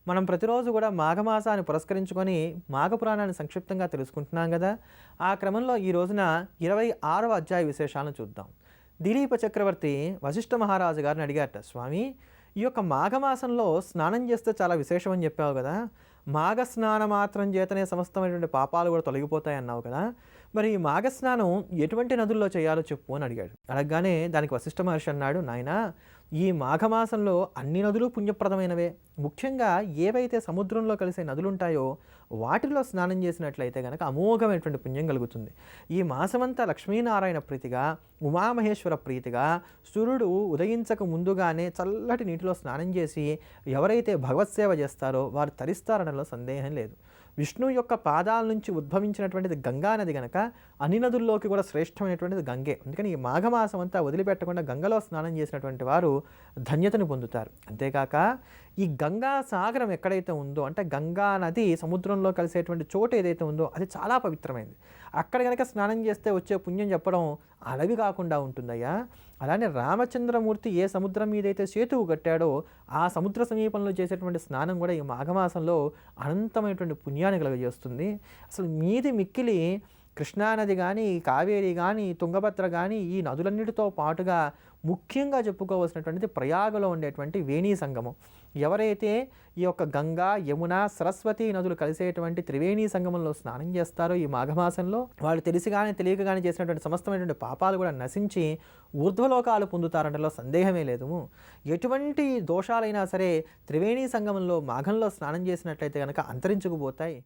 మనం ప్రతిరోజు కూడా మాఘమాసాన్ని పురస్కరించుకొని మాఘపురాణాన్ని సంక్షిప్తంగా తెలుసుకుంటున్నాం కదా. ఆ క్రమంలో ఈ రోజున 26వ అధ్యాయ విశేషాలను చూద్దాం. దిలీప చక్రవర్తి వశిష్ఠ మహారాజు గారిని అడిగారట, స్వామి ఈ యొక్క మాఘమాసంలో స్నానం చేస్తే చాలా విశేషం అని చెప్పావు కదా, మాఘ స్నాన మాత్రం చేతనే సమస్తమైనటువంటి పాపాలు కూడా తొలగిపోతాయి అన్నావు కదా, మరి ఈ మాఘస్నానం ఎటువంటి నదుల్లో చేయాలో చెప్పు అని అడిగాడు. అడగగానే దానికి వశిష్ఠ మహర్షి అన్నాడు, నాయనా ఈ మాఘమాసంలో అన్ని నదులు పుణ్యప్రదమైనవే. ముఖ్యంగా ఏవైతే సముద్రంలో కలిసే నదులు ఉంటాయో వాటిలో స్నానం చేసినట్లయితే కనుక అమోఘమైనటువంటి పుణ్యం కలుగుతుంది. ఈ మాసమంతా లక్ష్మీనారాయణ ప్రీతిగా, ఉమామహేశ్వర ప్రీతిగా, సూర్యుడు ఉదయించక ముందుగానే చల్లటి నీటిలో స్నానం చేసి ఎవరైతే భగవత్ సేవ చేస్తారో వారు తరిస్తారనలో సందేహం లేదు. విష్ణువు యొక్క పాదాల నుంచి ఉద్భవించినటువంటిది గంగా నది గనక అన్ని నదుల్లోకి కూడా శ్రేష్టమైనటువంటిది గంగే. అందుకని ఈ మాఘమాసం అంతా వదిలిపెట్టకుండా గంగలో స్నానం చేసినటువంటి వారు ధన్యతను పొందుతారు. అంతేకాక ఈ గంగా సాగరం ఎక్కడైతే ఉందో, అంటే గంగా నది సముద్రంలో కలిసేటువంటి చోటు ఏదైతే ఉందో అది చాలా పవిత్రమైంది. అక్కడ కనుక స్నానం చేస్తే వచ్చే పుణ్యం చెప్పడం అలవి కాకుండా ఉంటుందయ్యా. అలానే రామచంద్రమూర్తి ఏ సముద్రం మీదైతే సేతువు కట్టాడో ఆ సముద్ర సమీపంలో చేసేటువంటి స్నానం కూడా ఈ మాఘమాసంలో అనంతమైనటువంటి పుణ్యాన్ని కలుగజేస్తుంది. అసలు మీది మిక్కిలి కృష్ణానది కానీ, కావేరి కానీ, తుంగభద్ర కానీ ఈ నదులన్నిటితో పాటుగా ముఖ్యంగా చెప్పుకోవాల్సినటువంటిది ప్రయాగలో ఉండేటువంటి వేణీ సంగమం. ఎవరైతే ఈ యొక్క గంగా, యమున, సరస్వతి నదులు కలిసేటువంటి త్రివేణీ సంగమంలో స్నానం చేస్తారో ఈ మాఘమాసంలో వాళ్ళు తెలిసి కానీ తెలియక కానీ చేసినటువంటి సమస్తమైనటువంటి పాపాలు కూడా నశించి ఊర్ధ్వలోకాలు పొందుతారంటలో సందేహమే లేదు. ఎటువంటి దోషాలైనా సరే త్రివేణీ సంగమంలో మాఘంలో స్నానం చేసినట్లయితే కనుక అంతరించుకుపోతాయి.